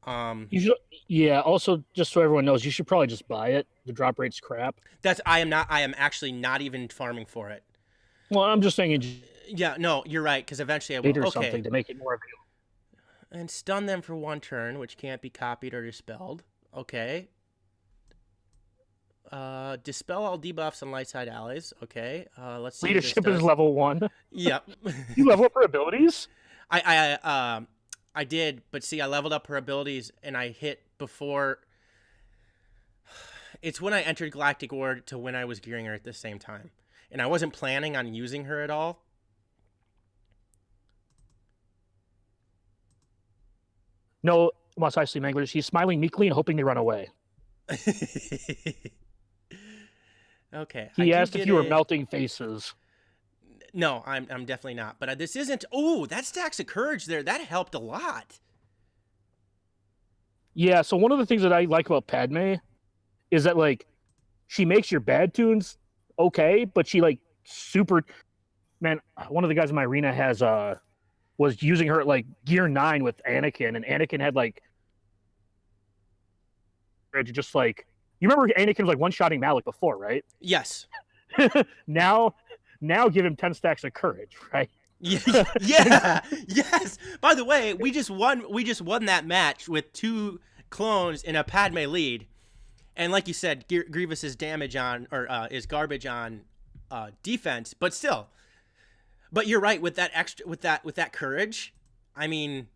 You should, also, just so everyone knows, you should probably just buy it. The drop rate's crap. I am actually not even farming for it. Well, I'm just saying. Yeah, no, you're right, because eventually I will. Or something to make it more available. And stun them for 1 turn, which can't be copied or dispelled. Okay. Dispel all debuffs on light side allies. Okay. Let's see. Leadership is level 1. Yep. You level up her abilities? I did, but see, I leveled up her abilities, and I hit before. It's when I entered Galactic War to when I was gearing her at the same time. and I wasn't planning on using her at all. No, Mos Eisley Manglers. He's smiling meekly and hoping they run away. Okay. I He do asked if get you were a... melting faces. No, I'm definitely not. But this isn't... Oh, that stacks of courage there. That helped a lot. Yeah, so one of the things that I like about Padme is that, like, she makes your bad tunes okay, but she, like, super... Man, one of the guys in my arena has, was using her at, like, gear 9 with Anakin, and Anakin had, like... Just, like... You remember Anakin was, like, one-shotting Malik before, right? Yes. now give him 10 stacks of courage, right? Yeah. Yes. By the way, we just won that match with 2 clones in a Padme lead. And like you said, Grievous's damage on is garbage on defense, but still. But you're right with that courage. I mean,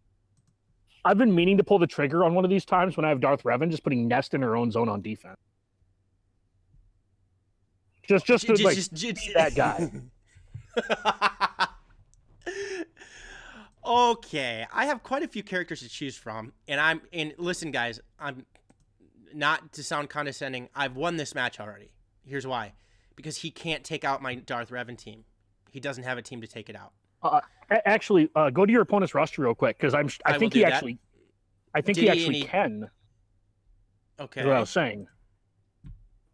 I've been meaning to pull the trigger on one of these times when I have Darth Revan just putting Nest in her own zone on defense. Just to be that guy. Okay, I have quite a few characters to choose from, and listen, guys, I'm not to sound condescending. I've won this match already. Here's why: because he can't take out my Darth Revan team. He doesn't have a team to take it out. Actually, go to your opponent's roster real quick because I think he actually can. Okay. Is what I was saying.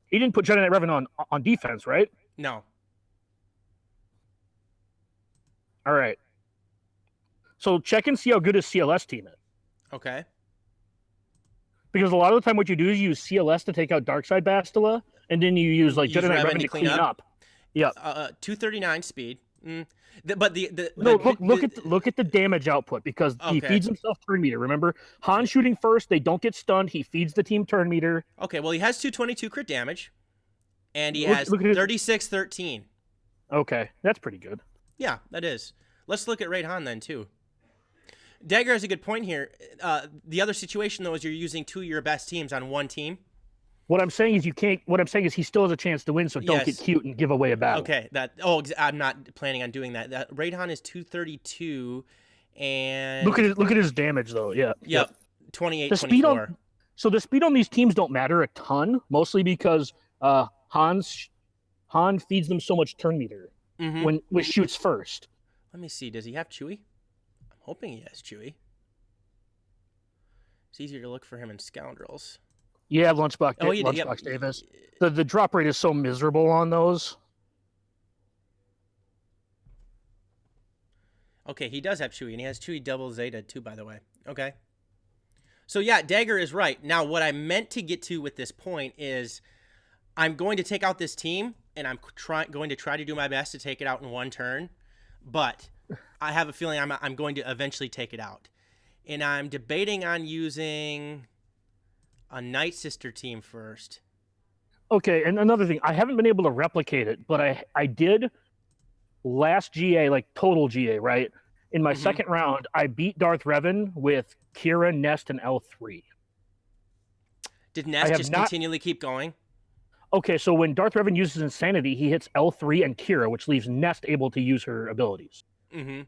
He didn't put Jedi Knight Revan on defense, right? No. All right. So check and see how good his CLS team is. Okay. Because a lot of the time what you do is you use CLS to take out Darkside Bastila, and then you use like Jedi Knight Revan to clean up. Yep. 239 speed. Look at the damage output because he feeds himself turn meter. Remember, Han shooting first, they don't get stunned. He feeds the team turn meter. Okay, well he has 222 crit damage, and he has 3613. Okay, that's pretty good. Yeah, that is. Let's look at Raid Han then too. Dagger has a good point here. The other situation though is you're using 2 of your best teams on one team. What I'm saying is you can't. What I'm saying is he still has a chance to win, so don't get cute and give away a battle. Okay, I'm not planning on doing that. That Raid Han is 232, and look at his damage though. Yeah. Yep. 28. The 24. So the speed on these teams don't matter a ton, mostly because Han feeds them so much turn meter when shoots first. Let me see. Does he have Chewie? I'm hoping he has Chewie. It's easier to look for him in Scoundrels. Yeah, Lunchbox Davis. The drop rate is so miserable on those. Okay, he does have Chewie, and he has Chewie double Zeta too, by the way. Okay. So yeah, Dagger is right. Now, what I meant to get to with this point is I'm going to take out this team, and I'm going to try to do my best to take it out in one turn, but I have a feeling I'm going to eventually take it out. And I'm debating on using a Night Sister team first. Okay, and another thing, I haven't been able to replicate it, but I did last GA, like total GA, right? In my second round, I beat Darth Revan with Kira, Nest, and L3. Did Nest just continually keep going? Okay, so when Darth Revan uses Insanity, he hits L3 and Kira, which leaves Nest able to use her abilities. Mm-hmm.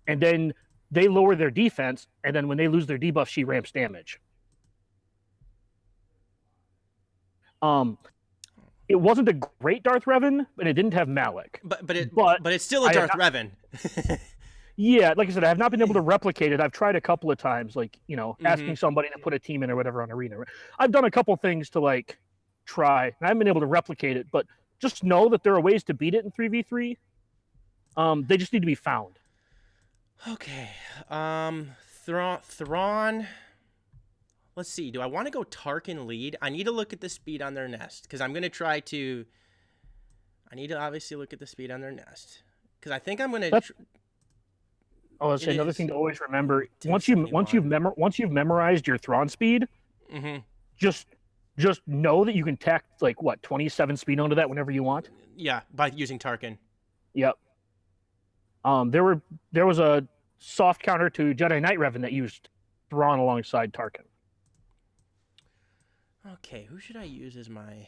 And then they lower their defense, and then when they lose their debuff, she ramps damage. It wasn't a great Darth Revan, but it didn't have Malik. But it's still a Darth Revan. Yeah, like I said, I have not been able to replicate it. I've tried a couple of times, like, asking somebody to put a team in or whatever on Arena. I've done a couple things to like try, and I haven't been able to replicate it, but just know that there are ways to beat it in 3v3. They just need to be found. Okay. Thrawn. Let's see. Do I want to go Tarkin lead? I need to look at the speed on their Nest because I'm going to try to. I need to obviously look at the speed on their Nest because I think I'm going to. That's another thing to always remember. Once you've memorized your Thrawn speed, just know that you can tack like 27 speed onto that whenever you want. Yeah, by using Tarkin. Yep. There was a soft counter to Jedi Knight Revan that used Thrawn alongside Tarkin. Okay, who should I use as my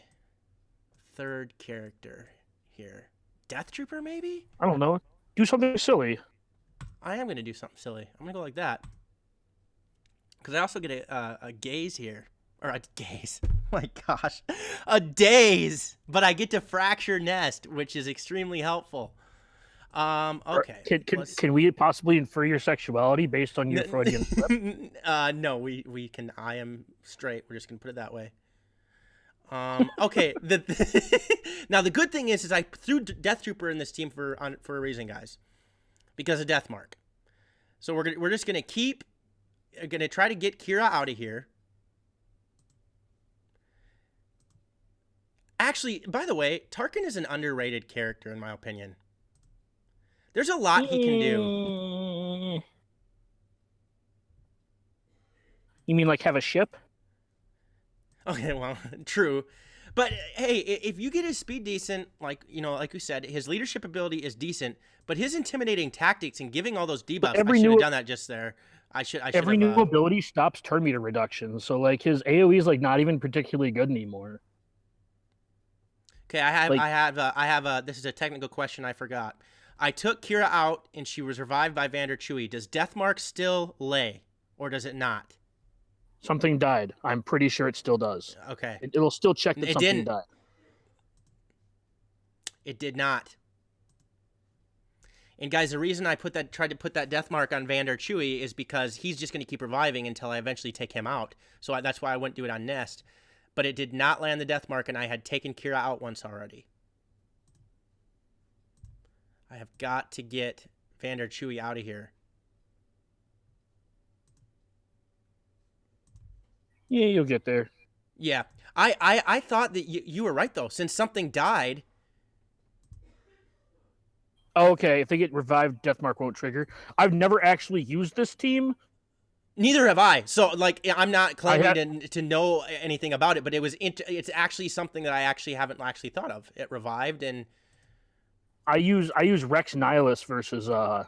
third character here? Death Trooper, maybe? I don't know. Do something silly. I am going to do something silly. I'm going to go like that. Because I also get a gaze here. Or a gaze. My gosh. A daze. But I get to fracture nest, which is extremely helpful. Okay. Can we possibly infer your sexuality based on your Freudian slip? No, we can. I am straight. We're just going to put it that way. Okay. Now, the good thing is I threw Death Trooper in this team for a reason, guys. Because of Death Mark. So we're just going to try to get Kira out of here. Actually, by the way, Tarkin is an underrated character in my opinion. There's a lot he can do. You mean like have a ship? Okay, well, true. But hey, if you get his speed decent, like we said, his leadership ability is decent, but his intimidating tactics and giving all those debuffs, I should have done that just there. Every new ability stops turn meter reduction, so like his AoE is like not even particularly good anymore. Okay, I have this is a technical question I forgot. I took Kira out and she was revived by Vander Chewie. Does Deathmark still lay or does it not? Something died. I'm pretty sure it still does. Okay. It'll still check that something died. It did not. And guys, the reason I tried to put that death mark on Vander Chewie is because he's just going to keep reviving until I eventually take him out. So that's why I wouldn't do it on Nest. But it did not land the death mark, and I had taken Kira out once already. I have got to get Vander Chewie out of here. Yeah, you'll get there. Yeah. I thought that you were right, though. Since something died... Okay, if they get revived, Deathmark won't trigger. I've never actually used this team. Neither have I. So, like, I'm not claiming to know anything about it, but it's actually something that I actually haven't actually thought of. It revived, and I use Rex Nihilus versus the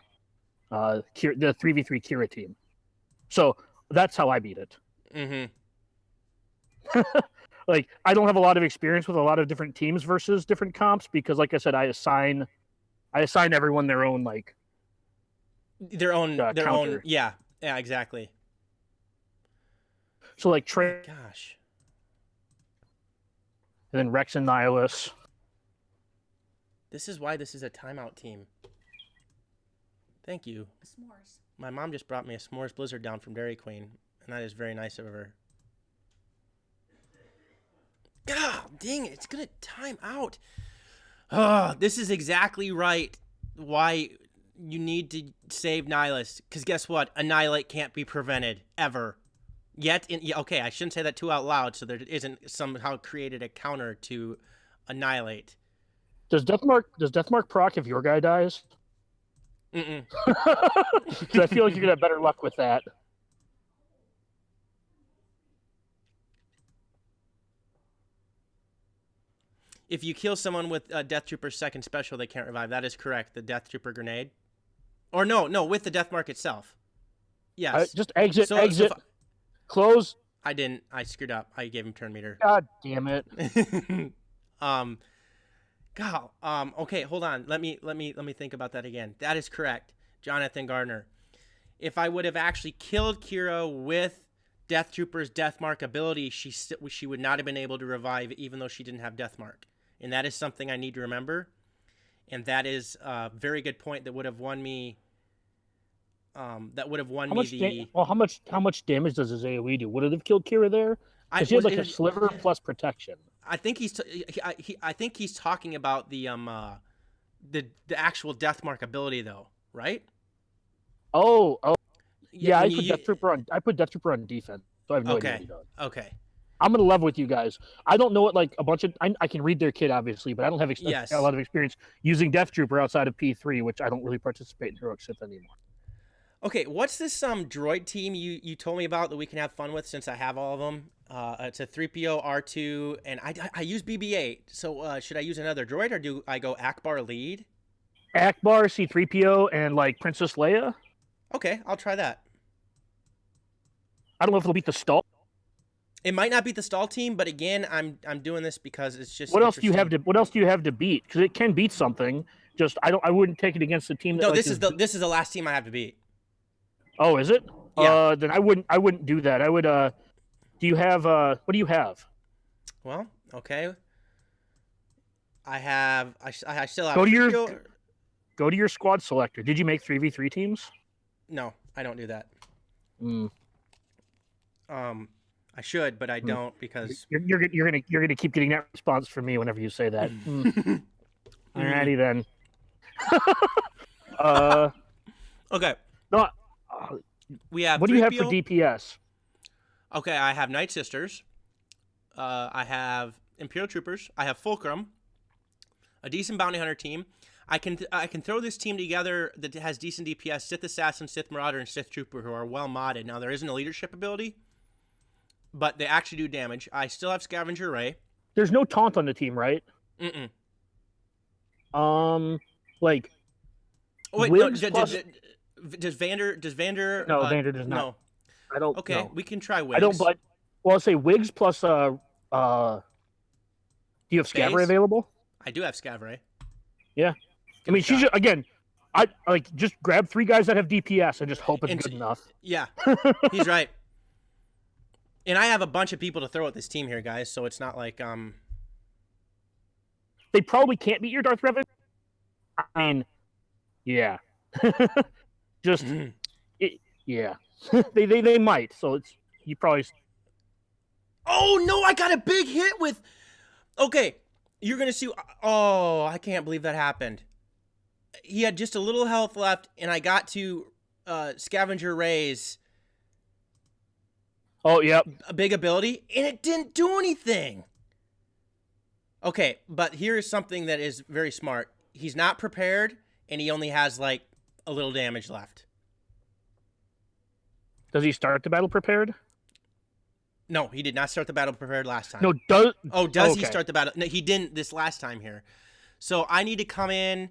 3v3 Kira team. So that's how I beat it. Mm-hmm. Like, I don't have a lot of experience with a lot of different teams versus different comps because, like I said, I assign everyone their own counter. Yeah, exactly. So like gosh. And then Rex and Nihilus. This is why this is a timeout team. Thank you. S'mores. My mom just brought me a s'mores blizzard down from Dairy Queen, and that is very nice of her. God dang it, it's gonna time out. This is exactly right why you need to save Nihilus. Because guess what? Annihilate can't be prevented, ever. Okay, I shouldn't say that too out loud so there isn't somehow created a counter to Annihilate. Does Deathmark proc if your guy dies? Mm-mm. Because I feel like you're going to have better luck with that. If you kill someone with Death Trooper's second special, they can't revive. That is correct. The Death Trooper grenade. Or no, with the Death Mark itself. Yes. Just exit. Close. I didn't. I screwed up. I gave him turn meter. God damn it. Okay, hold on. Let me think about that again. That is correct. Jonathan Gardner. If I would have actually killed Kira with Death Trooper's Death Mark ability, she would not have been able to revive even though she didn't have Death Mark. And that is something I need to remember. And that is a very good point that would have won me. How much damage does his AoE do? Would it have killed Kira there? Because he had like a sliver plus protection. I think I think he's talking about the actual Death Mark ability though, right? Oh. Yeah, I put Death Trooper on defense, so I have no idea what he does. Okay. I'm gonna level with you guys. I don't know what like a bunch of I can read their kit obviously, but I don't have a lot of experience using Death Trooper outside of P3, which I don't really participate in Heroic Sith anymore. Okay, what's this droid team you told me about that we can have fun with since I have all of them? It's a 3PO, R2, and I use BB-8. So should I use another droid or do I go Akbar lead? Akbar, C-3PO, and like Princess Leia. Okay, I'll try that. I don't know if it'll beat the stall. It might not beat the stall team, but again, I'm doing this because it's just. What else do you have to beat? Because it can beat something. Just I wouldn't take it against the team that. No, like, this is the last team I have to beat. Oh, is it? Yeah. Then I wouldn't do that. I would. Do you have? What do you have? Well, okay. I still have. Go to your squad selector. Did you make 3v3 teams? No, I don't do that. Mm. I should, but I don't because you're gonna keep getting that response from me whenever you say that. Alrighty then. Okay. No, we have. What do you have for DPS? Okay, I have Night Sisters. I have Imperial Troopers. I have Fulcrum. A decent bounty hunter team. I can throw this team together that has decent DPS. Sith Assassin, Sith Marauder, and Sith Trooper who are well modded. Now there isn't a leadership ability, but they actually do damage. I still have Scavenger Ray. There's no taunt on the team, right? Mm-mm. Like. Oh, wait, no, does Vander? No, Vander does not. No. I don't. Okay, no. We can try Wigs. I don't. But I'll say Wigs plus Do you have Scavenger available? I do have Scavenger. Yeah. I mean, she's again. I like just grab 3 guys that have DPS and just hope it's good enough. Yeah, he's right. And I have a bunch of people to throw at this team here, guys. So it's not like They probably can't beat your Darth Revan. I mean, yeah. Just yeah. they might. So it's you probably. Oh no! I got a big hit with. Okay, you're gonna see. Oh, I can't believe that happened. He had just a little health left, and I got to Scavenger Ray's. Oh, yep. A big ability, and it didn't do anything. Okay, but here's something that is very smart. He's not prepared, and he only has, like, a little damage left. Does he start the battle prepared? No, he did not start the battle prepared last time. No, does... Oh, does he start the battle? No, he didn't this last time here. So I need to come in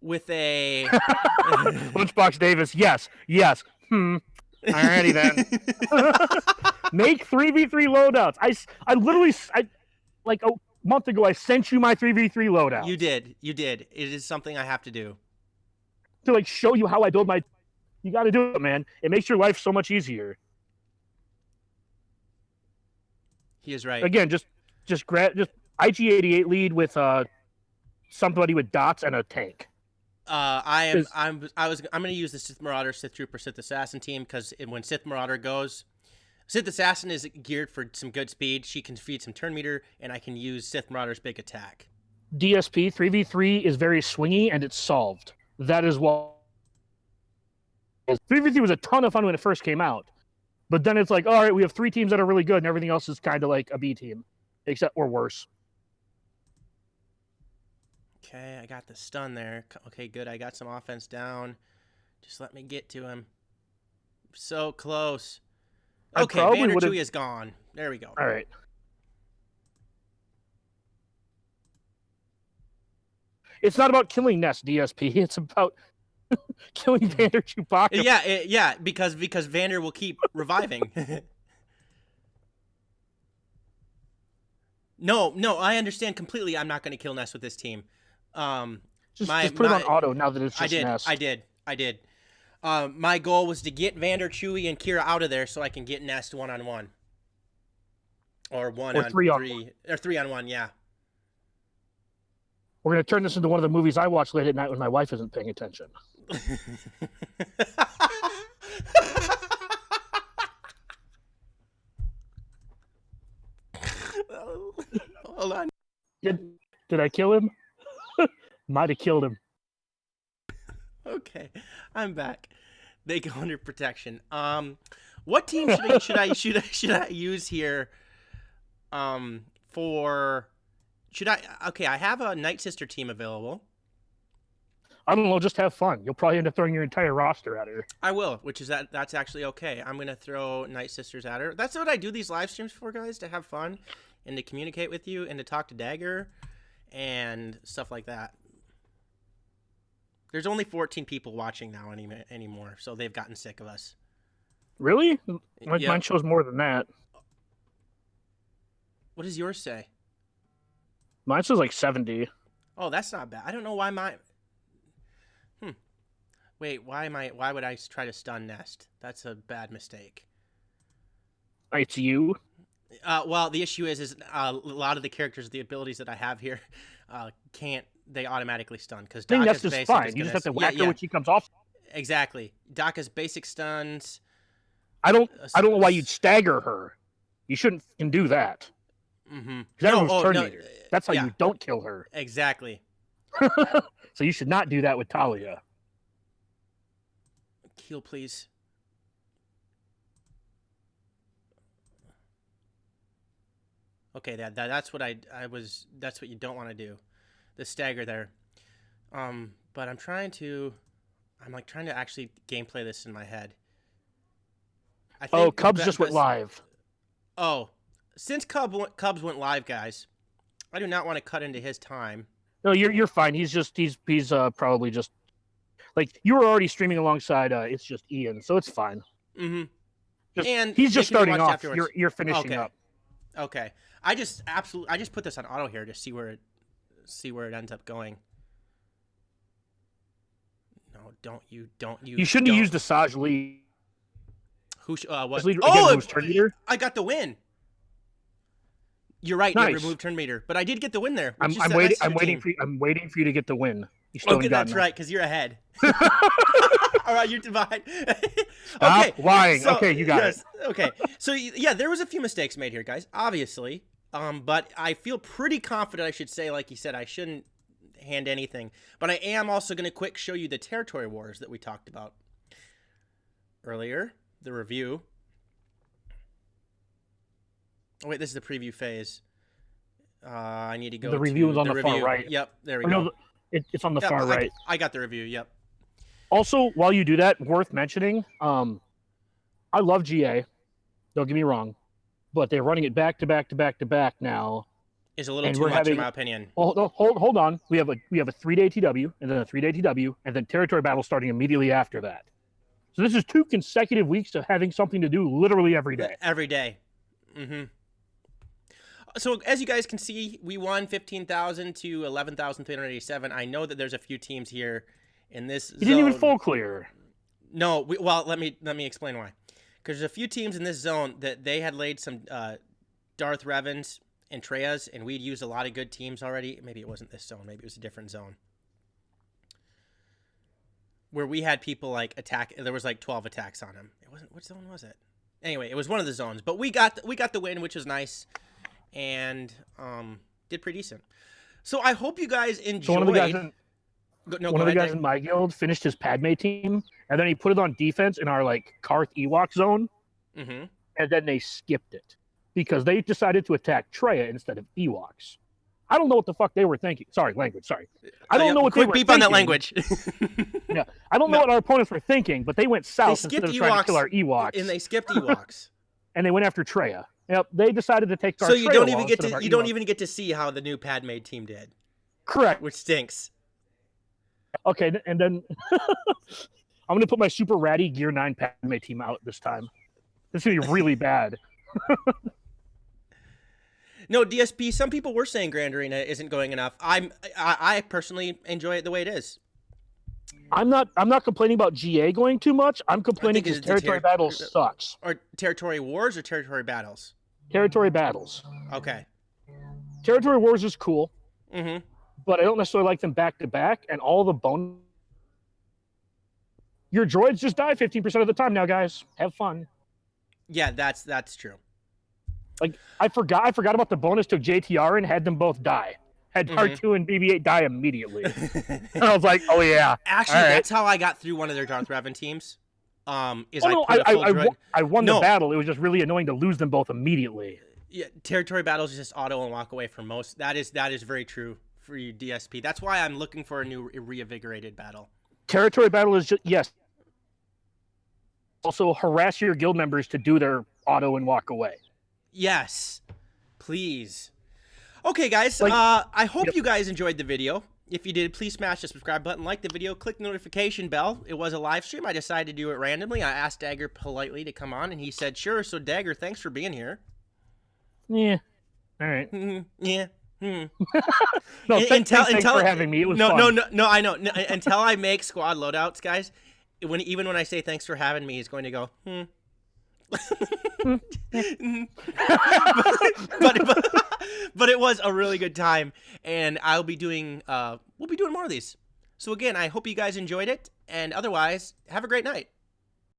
with a... Lunchbox Davis, yes. Alrighty then. Make 3v3 loadouts. I literally, like a month ago, I sent you my 3v3 loadout. You did. It is something I have to do. To like show you how I build my, you got to do it, man. It makes your life so much easier. He is right. Again, just IG88 lead with somebody with dots and a tank. I'm gonna use the Sith Marauder, Sith Trooper, Sith Assassin team because when Sith Marauder goes, Sith Assassin is geared for some good speed. She can feed some turn meter, and I can use Sith Marauder's big attack. DSP 3v3 is very swingy and it's solved. That is what 3v3 was a ton of fun when it first came out, but then it's like, all right, we have 3 teams that are really good, and everything else is kind of like a B team, except or worse. Okay, I got the stun there. Okay, good. I got some offense down. Just let me get to him. So close. Okay, Vander Chewie is gone. There we go. All right. It's not about killing Nest DSP. It's about killing Vander Chewbacca. Yeah, because Vander will keep reviving. No, I understand completely. I'm not going to kill Nest with this team. Just put it on auto now that it's just Nest. I did. My goal was to get Vander, Chewie, and Kira out of there so I can get Nest 1-on-1. Or 3-on-1, yeah. We're going to turn this into one of the movies I watch late at night when my wife isn't paying attention. Hold on. Did I kill him? Might have killed him. Okay, I'm back. They go under protection. What team should I use here? I have a Night Sister team available. I don't know. Just have fun. You'll probably end up throwing your entire roster at her. I will, that's actually okay. I'm gonna throw Night Sisters at her. That's what I do these live streams for, guys, to have fun and to communicate with you and to talk to Dagger and stuff like that. There's only 14 people watching now anymore, so they've gotten sick of us. Really? Mine shows more than that. What does yours say? Mine says like 70. Oh, that's not bad. I don't know why my. Wait, why would I try to stun nest? That's a bad mistake. It's you. Well, the issue is a lot of the characters, the abilities that I have here, can't they automatically stun because I think Daka's that's just basic fine. is You gonna, just have to whack her yeah, when she comes off. exactly. Daka's basic stuns. I don't know why you'd stagger her. You shouldn't can do that. Mm-hmm. That was turn meter. That's how yeah. you don't kill her. Exactly. So you should not do that with Talia. Heal, please. Okay, that's what I was. That's what you don't want to do, the stagger there. But I'm trying to actually gameplay this in my head. I think Cubs just went live. Oh, since Cubs went live, guys, I do not want to cut into his time. No, you're fine. He's probably just like you were already streaming alongside. It's just Ian, so it's fine. Mm-hmm. And he's just starting off. Afterwards. You're finishing up. Okay. I just put this on auto here to see where it ends up going. No, don't you. You shouldn't have used Asajj Lee. Who? What? Turn meter. I got the win. You're right. Nice. You removed turn meter, but I did get the win there. I'm waiting for you to get the win. You still okay, that's none. right, because you're ahead. All right, you're behind. Stop okay, lying. So, okay, you got it. Okay, so yeah, there was a few mistakes made here, guys. Obviously, but I feel pretty confident. I should say, like you said, I shouldn't hand anything. But I am also going to quick show you the territory wars that we talked about earlier. The review. Oh, wait, this is the preview phase. I need to go. The review is on the review. far right. Yep, there we go. No, it's on the far right. I got the review. Yep. Also, while you do that, worth mentioning. I love GA. Don't get me wrong, but they're running it back to back to back to back now. Is a little too much, in my opinion. Hold on. We have a 3-day TW and then a 3-day TW and then territory battle starting immediately after that. So this is 2 consecutive weeks of having something to do literally every day. Every day. Mm-hmm. So as you guys can see, we won 15,000 to 11,387. I know that there's a few teams here in this zone. You didn't even full clear. No, well, let me explain why. Because there's a few teams in this zone that they had laid some Darth Revens and Treyas, and we'd used a lot of good teams already. Maybe it wasn't this zone. Maybe it was a different zone. Where we had people like attack. There was like 12 attacks on him. It wasn't. What zone was it? Anyway, it was one of the zones. But we got the win, which was nice. And did pretty decent. So I hope you guys enjoyed. So one of the guys in my guild finished his Padme team, and then he put it on defense in our like Karth Ewok zone, and then they skipped it because they decided to attack Traya instead of Ewoks. I don't know what the fuck they were thinking. Sorry, language. Sorry, I don't know what they were thinking. Beep on that language. Yeah, I don't know what our opponents were thinking, but they went south instead of trying to kill our Ewoks, and they skipped Ewoks, and they went after Traya. Yep, they decided to take our So you don't even get to see how the new Padme team did. Correct. Which stinks. Okay, and then I'm gonna put my super ratty Gear 9 Padme team out this time. This is gonna be really bad. No, DSP, some people were saying Grand Arena isn't going enough. I personally enjoy it the way it is. I'm not complaining about GA going too much. I'm complaining because territory battles sucks. Or territory wars or territory battles? Territory battles. Okay. Territory wars is cool. Mm-hmm. But I don't necessarily like them back to back, and all the bone. Your droids just die 15% of the time now, guys. Have fun. Yeah, that's true. Like I forgot about the bonus to JTR and had them both die. Had R2 and BB-8 die immediately. And I was like, oh yeah. Actually, that's how I got through one of their Darth Revan teams. I won the battle. It was just really annoying to lose them both immediately. Yeah, territory battles is just auto and walk away for most. That is very true for you, DSP. That's why I'm looking for a new reinvigorated battle. Territory battle is just yes. Also harass your guild members to do their auto and walk away. Yes, please. Okay, guys. I hope you guys enjoyed the video. If you did, please smash the subscribe button, like the video, click the notification bell. It was a live stream. I decided to do it randomly. I asked Dagger politely to come on, and he said sure. So Dagger, thanks for being here. Yeah. All right. Yeah. No, Until thanks for having me. It was no, fun. no, I know. No, until I make squad loadouts, guys. Even when I say thanks for having me, he's going to go. But it was a really good time, and I'll be doing. We'll be doing more of these. So again, I hope you guys enjoyed it, and otherwise, have a great night.